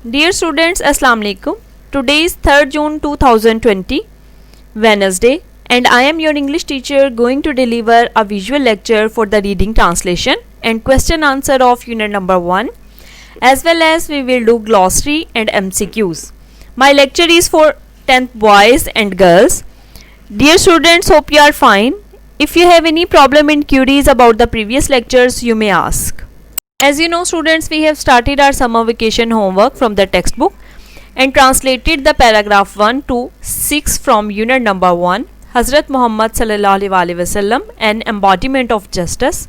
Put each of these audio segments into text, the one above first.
Dear students, Assalamu alaikum. Today is 3rd June 2020, Wednesday, and I am your English teacher going to deliver a visual lecture for the reading translation and question answer of unit number 1, as well as we will do glossary and MCQs. My lecture is for 10th boys and girls. Dear students, hope you are fine. If you have any problem and queries about the previous lectures, you may ask. As you know students, we have started our summer vacation homework from the textbook and translated the paragraph 1 to 6 from unit number 1, Hazrat Muhammad sallallahu alaihi wasallam, an embodiment of justice.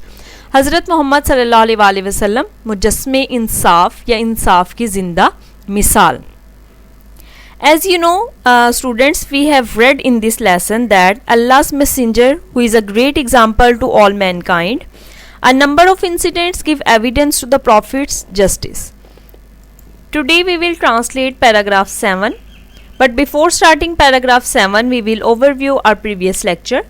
Hazrat Muhammad sallallahu alaihi wasallam मुजस्मे इंसाफ या इंसाफ की जिंदा मिसाल. As you know, students, we have read in this lesson that Allah's messenger, who is a great example to all mankind, a number of incidents give evidence to the Prophet's justice. Today we will translate paragraph 7. But before starting paragraph 7, we will overview our previous lecture.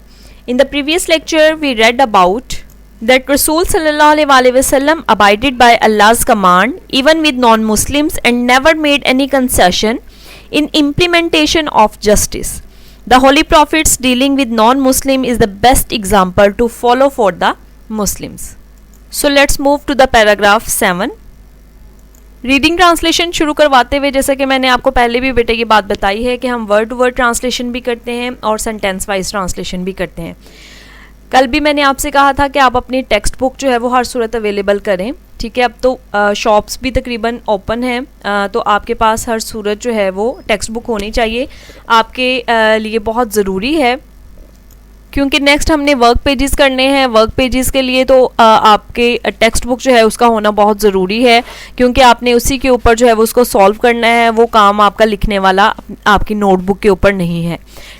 In the previous lecture, we read about that Rasul sallallahu alaihi wasallam abided by Allah's command even with non-Muslims and never made any concession in implementation of justice. The Holy Prophet's dealing with non-Muslim is the best example to follow for the Muslims. So let's move to the paragraph 7. Reading translation शुरू करवाते हुए जैसा कि मैंने आपको पहले भी बेटे की बात बताई है कि हम वर्ड टू वर्ड ट्रांसलेशन भी करते हैं और सेंटेंस वाइज ट्रांसलेशन भी करते हैं. कल भी मैंने आपसे कहा था कि आप अपनी टेक्स्ट बुक जो है वो हर सूरत अवेलेबल करें. ठीक है, अब तो शॉप्स भी तकरीबन ओपन हैं, तो आपके पास हर सूरत जो है वो टेक्स्ट बुक होनी चाहिए. आपके लिए बहुत ज़रूरी है क्योंकि नेक्स्ट हमने वर्क पेजेस करने हैं. वर्क पेजेस के लिए तो आपके टेक्स्ट बुक जो है उसका होना बहुत ज़रूरी है क्योंकि आपने उसी के ऊपर जो है वो उसको सॉल्व करना है. वो काम आपका लिखने वाला आपकी नोटबुक के ऊपर नहीं है.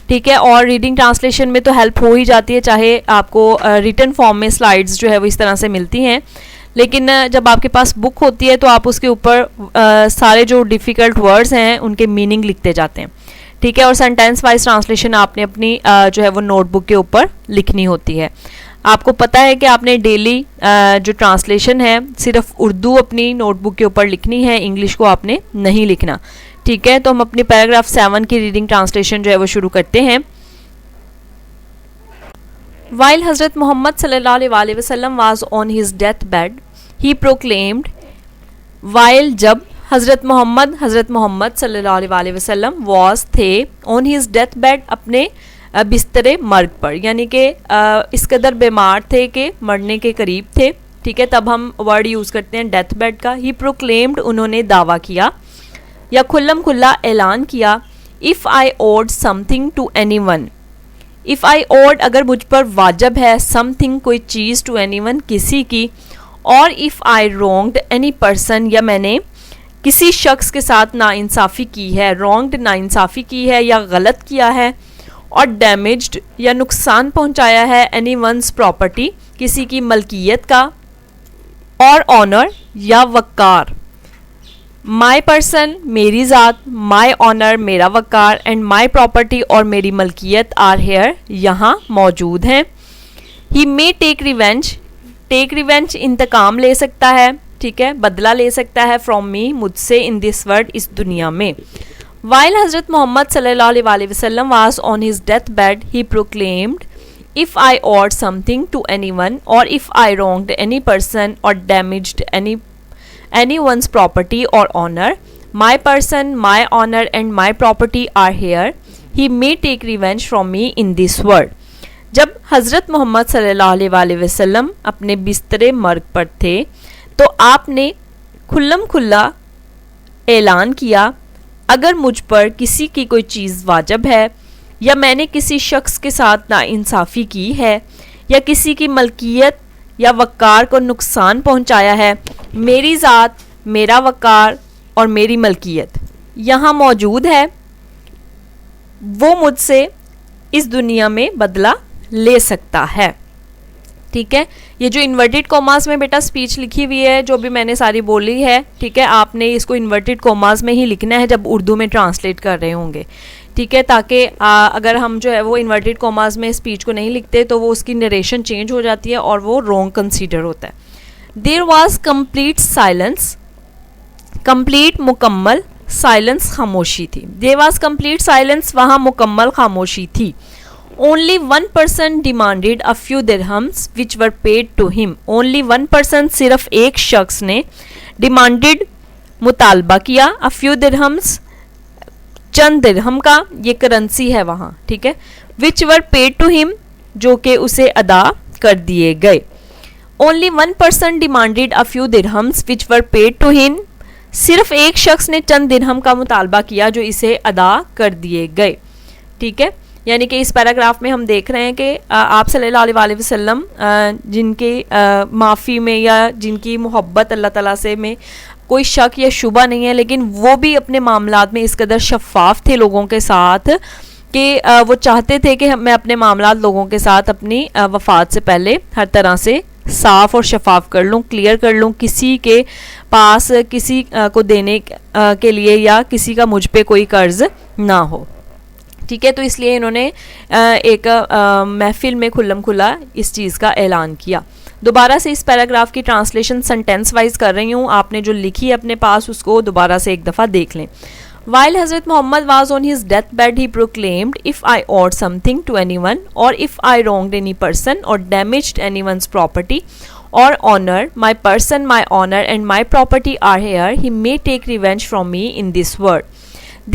ठीक है, और रीडिंग ट्रांसलेशन में तो हेल्प हो ही जाती है, चाहे आपको रिटन फॉर्म में स्लाइड्स जो है वो इस तरह से मिलती हैं, लेकिन जब आपके पास बुक होती है तो आप उसके ऊपर सारे जो डिफ़िकल्ट वर्ड्स हैं उनके मीनिंग लिखते जाते हैं. ठीक है, और सेंटेंस वाइज ट्रांसलेशन आपने अपनी जो है वो नोटबुक के ऊपर लिखनी होती है. आपको पता है कि आपने डेली जो ट्रांसलेशन है सिर्फ उर्दू अपनी नोटबुक के ऊपर लिखनी है, इंग्लिश को आपने नहीं लिखना. ठीक है, तो हम अपनी पैराग्राफ 7 की रीडिंग ट्रांसलेशन जो है वो शुरू करते हैं. While Hazrat Muhammad sallallahu alaihi wasallam was on his deathbed, he proclaimed, while जब हज़रत मोहम्मद सल्लल्लाहु अलैहि वसल्लम was थे on his deathbed अपने बिस्तरे मर्ग पर, यानी कि इस कदर बीमार थे कि मरने के करीब थे. ठीक है, तब हम वर्ड यूज़ करते हैं डेथ बेड का. ही प्रोक्लेम्ड, उन्होंने दावा किया या खुल्लम खुल्ला ऐलान किया. If I owed something to any one, if I owed अगर मुझ पर वाजब है, समथिंग कोई चीज़, टू एनी वन किसी की, और if I wronged any person या मैंने किसी शख्स के साथ नाइंसाफ़ी की है, रोंग्ड नाइंसाफ़ी की है या गलत किया है, और डैमेज्ड या नुकसान पहुंचाया है एनी वंस प्रॉपर्टी किसी की मलकियत का, और ऑनर या वक़ार. माई पर्सन मेरी ज़ात, माई ऑनर मेरा वक़ार, एंड माई प्रॉपर्टी और मेरी मलकियत आर हेयर यहाँ मौजूद हैं. ही मे टेक रिवेंज इंतकाम ले सकता है. ठीक है, बदला ले सकता है. फ्रॉम मी मुझसे, इन दिस वर्ल्ड इस दुनिया में. वाइल हज़रत मोहम्मद सल्लल्लाहु अलैहि वसल्लम was on his death bed, he proclaimed, if I owed something to any one, और if I wronged any person और डैमेज्ड एनी वंस प्रॉपर्टी और honour, my person, my honour and my property are here. He may take revenge from me in this world. जब हज़रत मोहम्मद सल्लल्लाहु अलैहि वसल्लम अपने बिस्तरे मर्ग पर थे तो आपने खुल्लम खुल्ला ऐलान किया, अगर मुझ पर किसी की कोई चीज़ वाजब है या मैंने किसी शख्स के साथ नाइंसाफ़ी की है या किसी की मलकियत या वक़ार को नुकसान पहुंचाया है, मेरी ज़ात, मेरा वक़ार और मेरी मलकियत यहाँ मौजूद है, वो मुझसे इस दुनिया में बदला ले सकता है. ठीक है, ये जो इन्वर्टेड कोमास में बेटा स्पीच लिखी हुई है जो भी मैंने सारी बोली है, ठीक है, आपने इसको इन्वर्टेड कोमास में ही लिखना है जब उर्दू में ट्रांसलेट कर रहे होंगे. ठीक है, ताकि अगर हम जो है वो इन्वर्टेड कोमास में स्पीच को नहीं लिखते तो वो उसकी नरेशन चेंज हो जाती है और वो रॉन्ग कंसीडर होता है. There was complete silence, complete मुकम्मल साइलेंस खामोशी थी। देयर वाज कंप्लीट साइलेंस, वहाँ मुकम्मल खामोशी थी। Only 1% demanded a few dirhams which were paid to him. Only 1%, सिर्फ एक शख्स ने डिमांडेड मुतालबा किया, अ फ्यू दिरहम्स चंद दिरहम का, ये करेंसी है वहाँ, ठीक है। Which were paid to him, जो कि उसे अदा कर दिए गए। Only 1% demanded a few dirhams which were paid to him, सिर्फ एक शख्स ने चंद दिरहम का मुतालबा किया जो इसे अदा कर दिए गए, ठीक है। यानी कि इस पैराग्राफ में हम देख रहे हैं कि आप सल्लल्लाहु अलैहि वसल्लम जिनके माफ़ी में या जिनकी मोहब्बत अल्लाह ताला से में कोई शक या शुबा नहीं है, लेकिन वो भी अपने मामलात में इस कदर शफ़ाफ़ थे लोगों के साथ कि वो चाहते थे कि मैं अपने मामलात लोगों के साथ अपनी वफ़ात से पहले हर तरह से साफ़ और शफाफ कर लूँ, क्लियर कर लूँ, किसी के पास किसी को देने के लिए या किसी का मुझ पे कोई कर्ज ना हो, ठीक है। तो इसलिए इन्होंने एक महफिल में खुल्लम खुला इस चीज़ का ऐलान किया। दोबारा से इस पैराग्राफ की ट्रांसलेशन सेंटेंस वाइज कर रही हूँ, आपने जो लिखी है अपने पास उसको दोबारा से एक दफ़ा देख लें। While Hazrat Muhammad was on his deathbed, he proclaimed, "If I owed something to anyone, or if I wronged any person or damaged anyone's property or honor, my person, my honor, and my property are here. He may take revenge from me in this world."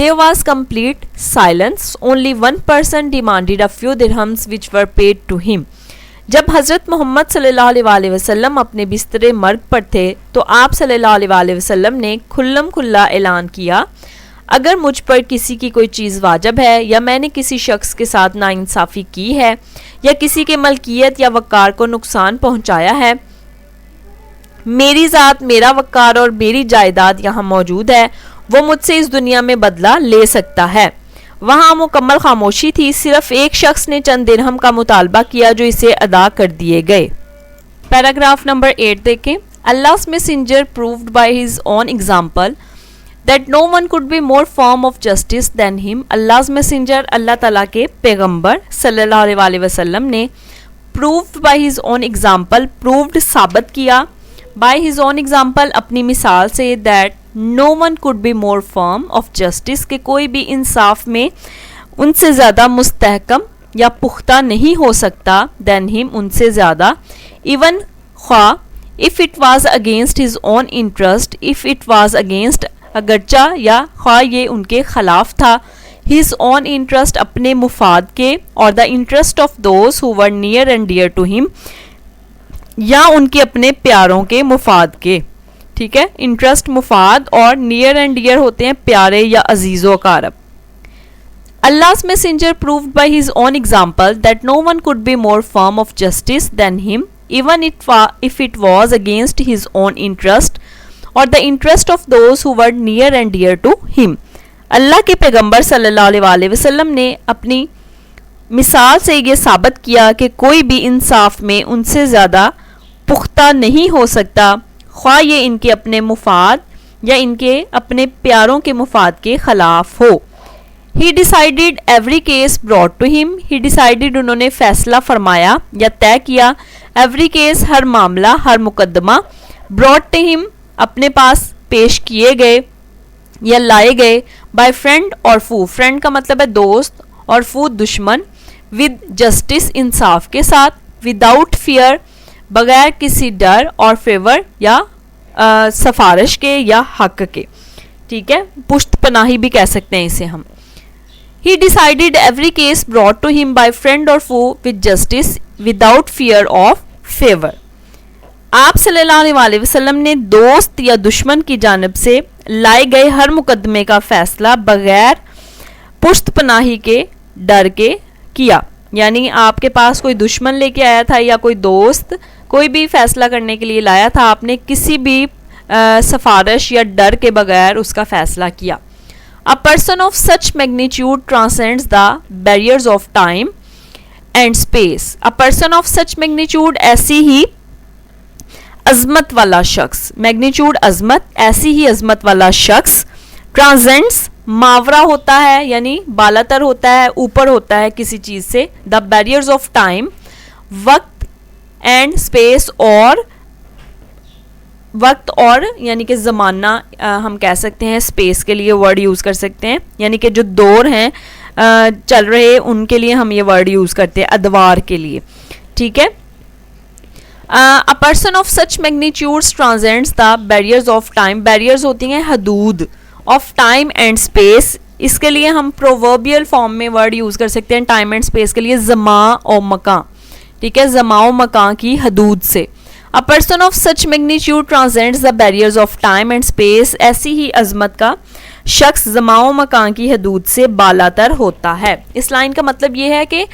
There was complete silence. Only one person demanded a few dirhams which were paid to him. जब हज़रत मोहम्मद सल्लल्लाहु अलैहि वसल्लम अपने बिस्तरे मर्ग पर थे तो आप सल्लल्लाहु अलैहि वसल्लम ने खुल्लम खुल्ला ऐलान किया, अगर मुझ पर किसी की कोई चीज़ वाजिब है या मैंने किसी शख्स के साथ नाइंसाफ़ी की है या किसी के मलकियत या वक़ार को नुकसान पहुंचाया है, मेरी ज़ात, मेरा वक़ार और मेरी जायदाद यहाँ मौजूद है, वो मुझसे इस दुनिया में बदला ले सकता है। वहाँ मुकम्मल खामोशी थी, सिर्फ एक शख्स ने चंद दिरहम का मुतालबा किया जो इसे अदा कर दिए गए। पैराग्राफ नंबर 8 देखें। अल्लाह's messenger proved by his own example that no one could be more form of justice than him. Allah's messenger, अल्लाह ताला के पैगंबर सल्लल्लाहु अलैहि वसल्लम ने proved by his own example, proved साबित किया, by his own example अपनी मिसाल से, that no one could be more firm of justice कि कोई भी इंसाफ में उनसे ज़्यादा मुस्तहकम या पुख्ता नहीं हो सकता than him, उनसे ज़्यादा, even ख्वा if it was against his own interest, if it was against, अगरचा या ख्वा ये उनके खिलाफ था, his own interest अपने मुफाद के, और the interest of those who were near and dear to him, या उनके अपने प्यारों के मुफाद के, ठीक है। इंटरेस्ट मुफाद और नियर एंड डियर होते हैं प्यारे या अजीज़ो कारब। Allah's messenger proved by his own example that no one could be more firm of justice than him, even if it was against his own interest or the interest of those who were near and dear to him. अल्लाह के पैगंबर सल्लल्लाहु अलैहि वसल्लम ने अपनी मिसाल से ये साबित किया कि कोई भी इंसाफ में उनसे ज़्यादा पुख्ता नहीं हो सकता, ख्वाह ये इनके अपने मुफाद या इनके अपने प्यारों के मुफाद के खिलाफ हो। He decided every case brought to him. He decided उन्होंने फैसला फरमाया या तय किया, every case हर मामला, हर मुकदमा, brought to him अपने पास पेश किए गए या लाए गए, by friend और फू, फ्रेंड का मतलब है दोस्त और फू दुश्मन, with justice इंसाफ के साथ, without fear बगैर किसी डर, और फेवर या सफारिश के या हक के, ठीक है, पुश्त पनाही भी कह सकते हैं इसे हम। He decided every case brought to him by friend or foe with justice without fear of favor. आप सल्लल्लाहु अलैहि वसल्लम ने दोस्त या दुश्मन की जानिब से लाए गए हर मुकदमे का फैसला बगैर पुश्त पनाही के डर के किया। यानी आपके पास कोई दुश्मन लेके आया था या कोई दोस्त कोई भी फैसला करने के लिए लाया था, आपने किसी भी सफारिश या डर के बगैर उसका फैसला किया। A person of such magnitude transcends the barriers of time and space. A person of such magnitude ऐसी ही अजमत वाला शख्स, मैग्नीट्यूड अजमत, ऐसी ही अजमत वाला शख्स, ट्रांसेंड्स मावरा होता है यानी बालातर होता है, ऊपर होता है किसी चीज़ से, द बैरियर्स ऑफ टाइम, वक्त, एंड स्पेस और वक्त और यानी कि ज़माना हम कह सकते हैं, स्पेस के लिए वर्ड यूज़ कर सकते हैं, यानी कि जो दौर हैं चल रहे उनके लिए हम ये वर्ड यूज़ करते हैं, अदवार के लिए, ठीक है। A person of such magnitudes transcends the barriers of time, barriers होती हैं हदूद, ऑफ टाइम एंड स्पेस, इसके लिए हम प्रोवर्बियल फॉर्म में वर्ड यूज़ कर सकते हैं टाइम एंड स्पेस के लिए, ज़मा और मकां, ठीक है, ज़मा और मकां की हदूद से। A person of such magnitude transcends the barriers of time and space, ऐसी ही अजमत का शख्स ज़माओ मकान की हदूद से बालातर होता है। इस लाइन का मतलब ये है कि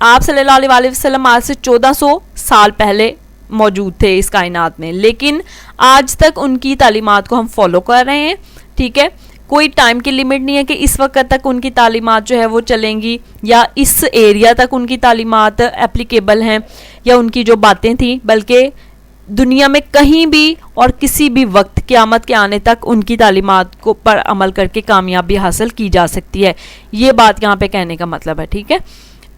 आप सल्लल्लाहु अलैहि वसल्लम आज से 1400 साल पहले मौजूद थे इस कायनात में, लेकिन आज तक उनकी तालीमात को हम फॉलो कर रहे हैं, ठीक है। कोई टाइम की लिमिट नहीं है कि इस वक्त तक उनकी तालीमात जो है वो चलेंगी या इस एरिया तक उनकी तालीमात एप्लीकेबल हैं या उनकी जो बातें थी, बल्कि दुनिया में कहीं भी और किसी भी वक्त क़यामत के आने तक उनकी तालीमात को पर अमल करके कामयाबी हासिल की जा सकती है। ये बात यहाँ पे कहने का मतलब है, ठीक है।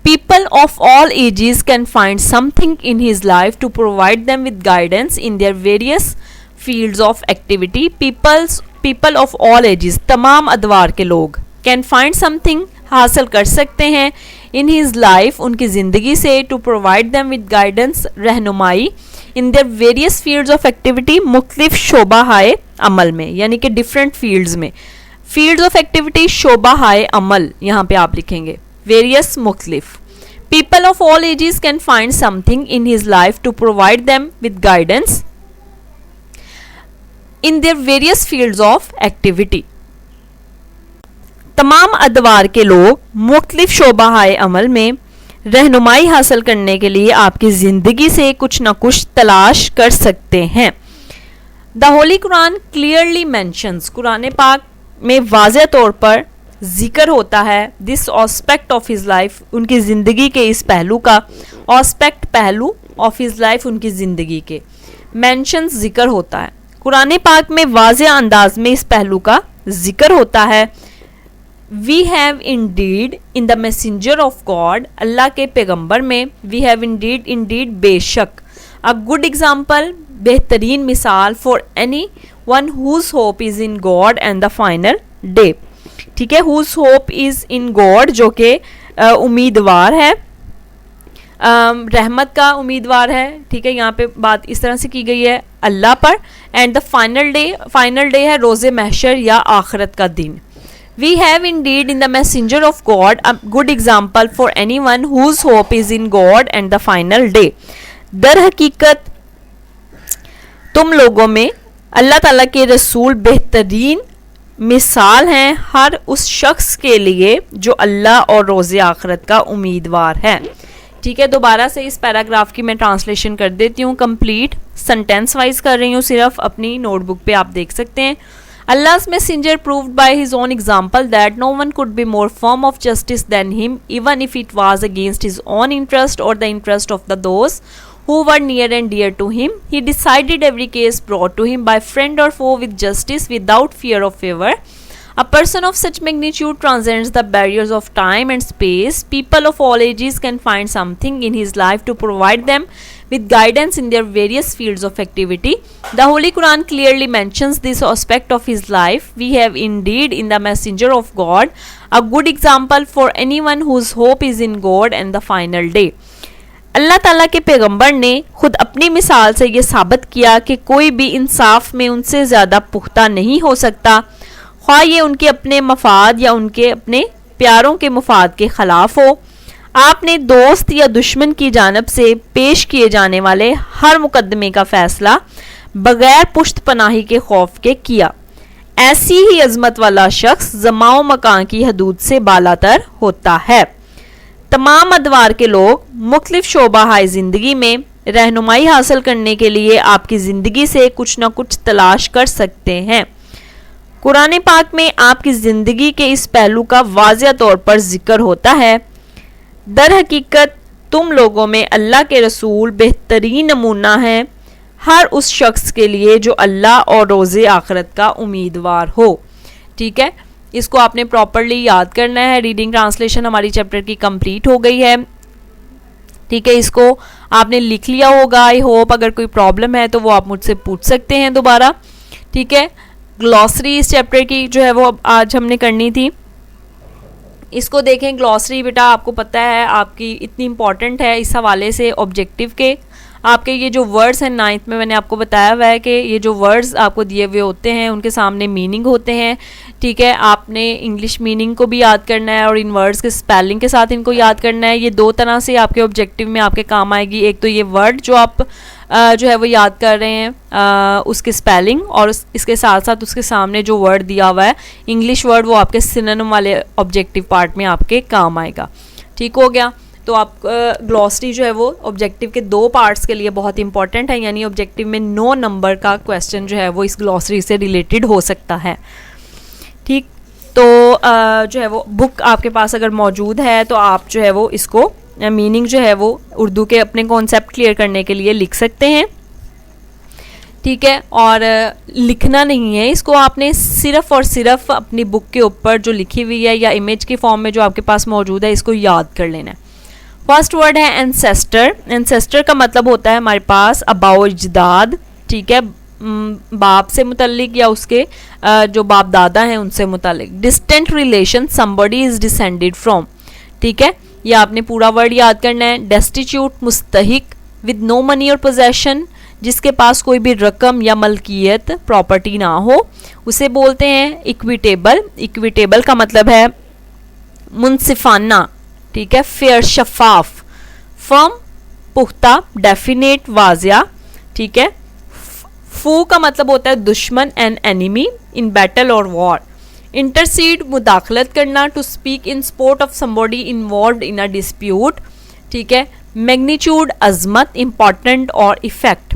People of all ages can find something in his life to provide them with guidance in their various fields of activity. People of all ages, तमाम अदवार के लोग, can find something, हासिल कर सकते हैं, in his life, उनकी ज़िंदगी से, to provide them with guidance, रहनुमाई, in their various fields of activity, मुख्तलिफ शोबाहाए अमल में, यानी कि different fields में, fields of activity शोबाहाए अमल यहाँ पे आप लिखेंगे, various मुख्तलिफ। People of all ages can find something in his life to provide them with guidance in their various fields of activity. तमाम अदवार के लोग मुख्तलिफ शोबाहाए अमल में रहनुमाई हासिल करने के लिए आपकी ज़िंदगी से कुछ न कुछ तलाश कर सकते हैं। The holy Quran clearly mentions, Quran पाक में वाज़ेह तौर पर जिक्र होता है, this aspect of his life, उनकी ज़िंदगी के इस पहलू का, ऑस्पेक्ट पहलू, ऑफ हिज लाइफ उनकी ज़िंदगी के, मैंशन जिक्र होता है। कुरान पाक में वाज़ेह अंदाज में इस पहलू का जिक्र होता है। We have indeed in the messenger of God, Allah के पैगंबर में, वी हैव इंडीड बेशक, अ गुड एग्जाम्पल, बेहतरीन मिसाल, for any one whose hope is in God and the final day, ठीक है, whose hope is in God, जो कि उम्मीदवार है, रहमत का उम्मीदवार है, ठीक है, यहाँ पे बात इस तरह से की गई है अल्लाह पर, एंड द फाइनल डे है रोज़े महशर या आखिरत का दिन। We have indeed in the messenger of God a good example for any one whose hope is in God and the final day, दर हकीकत तुम लोगों में अल्लाह ताला के रसूल बेहतरीन मिसाल हैं हर उस शख्स के लिए जो अल्लाह और रोज़े आखिरत का उम्मीदवार है, ठीक है। दोबारा से इस पैराग्राफ की मैं ट्रांसलेशन कर देती हूँ, कंप्लीट सेंटेंस वाइज कर रही हूँ, सिर्फ अपनी नोटबुक पे आप देख सकते हैं। Allah's messenger proved by his own example that no one could be more firm of justice than him, even if it was against his own interest or the interest of those who were near and dear to him. He decided every case brought to him by friend or foe with justice without fear of favor. A person of such magnitude transcends the barriers of time and space. People of all ages can find something in his life to provide them with guidance in their various fields of activity. The Holy Quran clearly mentions this aspect of his life. We have indeed in the messenger of God a good example for anyone whose hope is in God and the final day. अल्लाह ताला के पैगंबर ने खुद अपनी मिसाल से ये साबित किया कि कोई भी इंसाफ में उनसे ज़्यादा पुख्ता नहीं हो सकता, ख्वाह ये उनके अपने मफाद या उनके अपने प्यारों के मफाद के ख़िलाफ़ हो। आपने दोस्त या दुश्मन की जानब से पेश किए जाने वाले हर मुकदमे का फ़ैसला बग़ैर पुश्त पनाही के खौफ के किया। ऐसी ही अज़मत वाला शख्स ज़माओ मकान की हदूद से बालातर होता है। तमाम अदवार के लोग मुख्तलिफ शोबाहाए ज़िंदगी में रहनुमाई हासिल करने के लिए आपकी ज़िंदगी से कुछ न कुछ तलाश कर सकते हैं। कुरान पाक में आपकी ज़िंदगी के इस पहलू का वाज़िह तौर पर जिक्र होता है। दर हकीकत तुम लोगों में अल्लाह के रसूल बेहतरीन नमूना हैं हर उस शख्स के लिए जो अल्लाह और रोज़े आखिरत का उम्मीदवार हो। ठीक है, इसको आपने प्रॉपरली याद करना है। रीडिंग ट्रांसलेशन हमारी चैप्टर की कंप्लीट हो गई है। ठीक है, इसको आपने लिख लिया होगा आई होप। अगर कोई प्रॉब्लम है तो वो आप मुझसे पूछ सकते हैं दोबारा। ठीक है, ग्लॉसरी इस चैप्टर की जो है वो आज हमने करनी थी। इसको देखें, ग्लॉसरी बेटा आपको पता है आपकी इतनी इंपॉर्टेंट है इस हवाले से ऑब्जेक्टिव के। आपके ये जो वर्ड्स हैं 9th में मैंने आपको बताया हुआ है कि ये जो वर्ड्स आपको दिए हुए होते हैं उनके सामने मीनिंग होते हैं। ठीक है, आपने इंग्लिश मीनिंग को भी याद करना है और इन वर्ड्स के स्पेलिंग के साथ इनको याद करना है। ये दो तरह से आपके ऑब्जेक्टिव में आपके काम आएगी। एक तो ये वर्ड जो आप जो है वो याद कर रहे हैं उसके स्पेलिंग, और इसके साथ साथ उसके सामने जो वर्ड दिया हुआ है इंग्लिश वर्ड, वो आपके सिनोनिम वाले ऑब्जेक्टिव पार्ट में आपके काम आएगा। ठीक हो गया। तो आप ग्लॉसरी जो है वो ऑब्जेक्टिव के 2 पार्ट्स के लिए बहुत इंपॉर्टेंट है, यानी ऑब्जेक्टिव में 9 नंबर का क्वेश्चन जो है वो इस ग्लॉसरी से रिलेटेड हो सकता है। ठीक, तो जो है वो बुक आपके पास अगर मौजूद है तो आप जो है वो इसको मीनिंग जो है वो उर्दू के अपने कॉन्सेप्ट क्लियर करने के लिए लिख सकते हैं। ठीक है, और लिखना नहीं है इसको, आपने सिर्फ और सिर्फ अपनी बुक के ऊपर जो लिखी हुई है या इमेज के फॉर्म में जो आपके पास मौजूद है इसको याद कर लेना है। फर्स्ट वर्ड है एंसेस्टर। एंसेस्टर का मतलब होता है हमारे पास अबाओ इजदाद। ठीक है, बाप से मुतल्लिक या उसके जो बाप दादा हैं उनसे मुतल्लिक। Distant relation, somebody is descended from. ठीक है, ये आपने पूरा वर्ड याद करना है। डेस्टिट्यूट, मुस्तहिक, विद नो मनी और पोजेशन, जिसके पास कोई भी रकम या मलकियत प्रॉपर्टी ना हो उसे बोलते हैं इक्विटेबल। इक्विटेबल का मतलब है मुनसिफाना। ठीक है, फेयर, शफाफ, फर्म, पुख्ता, डेफिनेट, वाजिया। ठीक है, फू का मतलब होता है दुश्मन एंड एनिमी इन बैटल और वॉर। इंटरसीड, मुदाखलत करना, to speak in support of somebody involved in a dispute. ठीक है, मैग्नीट्यूड, अजमत, इंपॉर्टेंट और इफेक्ट।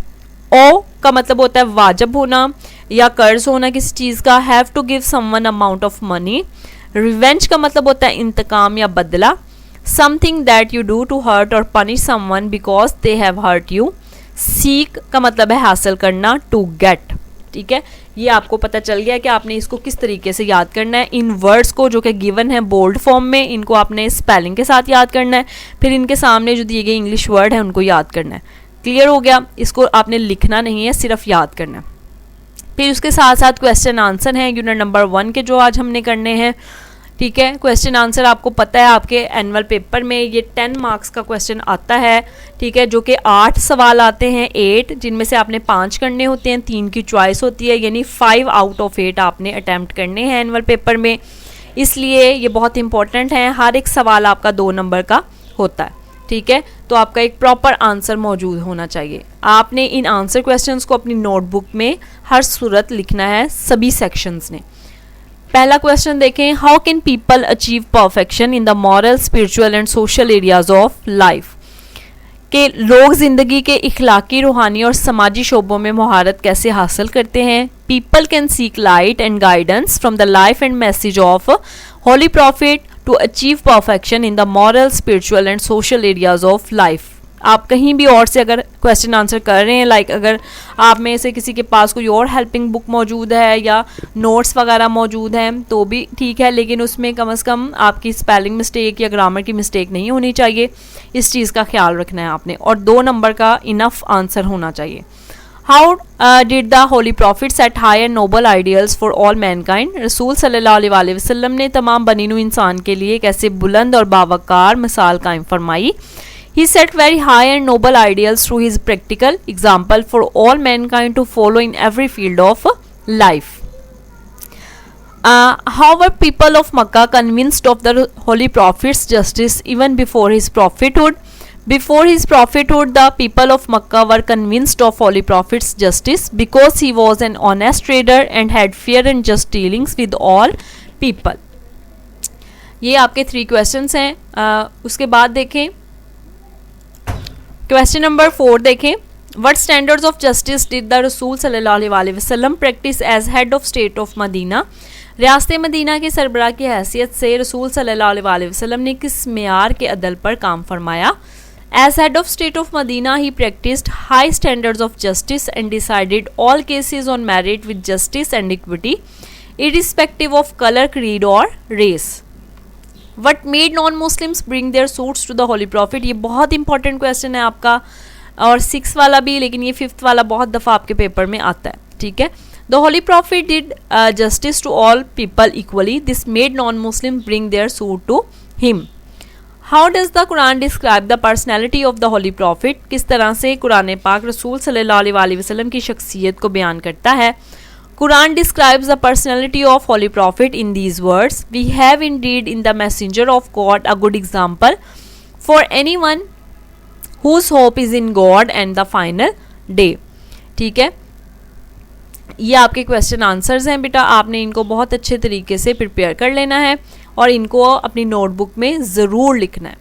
ओ का मतलब होता है वाजिब होना या कर्ज होना किसी चीज़ का। Have to give someone amount of money. Revenge का मतलब होता है इंतकाम या बदला। Something that you do to hurt और punish someone because they have hurt you. Seek का मतलब है हासिल करना, टू गेट। ठीक है, ये आपको पता चल गया कि आपने इसको किस तरीके से याद करना है। इन वर्ड्स को जो कि गिवन है बोल्ड फॉर्म में, इनको आपने स्पेलिंग के साथ याद करना है, फिर इनके सामने जो दिए गए इंग्लिश वर्ड है उनको याद करना है। क्लियर हो गया। इसको आपने लिखना नहीं है, सिर्फ याद करना है। फिर उसके साथ साथ क्वेश्चन आंसर हैं यूनिट नंबर 1 के जो आज हमने करने हैं। ठीक है, क्वेश्चन आंसर आपको पता है आपके एनुअल पेपर में ये 10 मार्क्स का क्वेश्चन आता है। ठीक है, जो कि 8 सवाल आते हैं, 8 जिनमें से आपने 5 करने होते हैं, 3 की चॉइस होती है, यानी 5 आउट ऑफ 8 आपने अटैम्प्ट करने हैं एनुअल पेपर में। इसलिए ये बहुत इंपॉर्टेंट है, हर एक सवाल आपका 2 नंबर का होता है। ठीक है, तो आपका एक प्रॉपर आंसर मौजूद होना चाहिए। आपने इन आंसर क्वेश्चंस को अपनी नोटबुक में हर सूरत लिखना है, सभी सेक्शंस ने। पहला क्वेश्चन देखें, how can people achieve perfection in the moral, spiritual and social areas of life. कि लोग जिंदगी के इखलाकी, रूहानी और समाजी शोबों में महारत कैसे हासिल करते हैं। People can seek light and guidance from the life and message of holy prophet to achieve perfection in the moral, spiritual and social areas of life. आप कहीं भी और से अगर क्वेश्चन आंसर कर रहे हैं, लाइक अगर आप में से किसी के पास कोई और हेल्पिंग बुक मौजूद है या नोट्स वगैरह मौजूद हैं तो भी ठीक है, लेकिन उसमें कम से कम आपकी स्पेलिंग मिस्टेक या ग्रामर की मिस्टेक नहीं होनी चाहिए। इस चीज़ का ख्याल रखना है आपने, और 2 नंबर का इनफ आंसर होना चाहिए। How did the holy prophet set high and noble ideals for all mankind. रसूल सल्लल्लाहु अलैहि वसल्लम ने तमाम बनीनू इंसान के लिए कैसे बुलंद और बावकार मिसाल कायम फरमाई। He set very high and noble ideals through his practical example for all mankind to follow in every field of life. How were people of Makkah convinced of the Holy Prophet's justice even before his prophethood? Before his prophethood, the people of Makkah were convinced of Holy Prophet's justice because he was an honest trader and had fair and just dealings with all people. ये आपके 3 questions हैं। उसके बाद देखें question number 4 देखें, what standards of justice did the रसूल सल्लल्लाहु अलैहि वसल्लम practice as head of state of Medina. रियासत मदीना के सरबराह की हैसियत से रसूल सल्लल्लाहु अलैहि वसल्लम ने किस मेयार के अदल पर काम फरमाया। As head of state of Medina he practised high standards of justice and decided all cases on merit with justice and equity irrespective of colour, creed और race. What made non Muslims bring their suits to the holy prophet, ये बहुत important question है आपका, और 6 वाला भी, लेकिन ये 5th वाला बहुत दफ़ा आपके पेपर में आता है, ठीक है। The holy prophet did justice to all people equally, this made non Muslim bring their suit to him. How does the Quran describe the personality of the holy prophet, किस तरह से कुरान पाक रसूल सल्लल्लाहु अलैहि वसल्लम की शख्सियत को बयान करता है। Quran describes the personality of Holy Prophet in these words, we have indeed in the messenger of God a good example for anyone whose hope is in God and the final day। ठीक है, ये आपके question answers हैं बेटा, आपने इनको बहुत अच्छे तरीके से प्रिपेयर कर लेना है और इनको अपनी नोटबुक में ज़रूर लिखना है।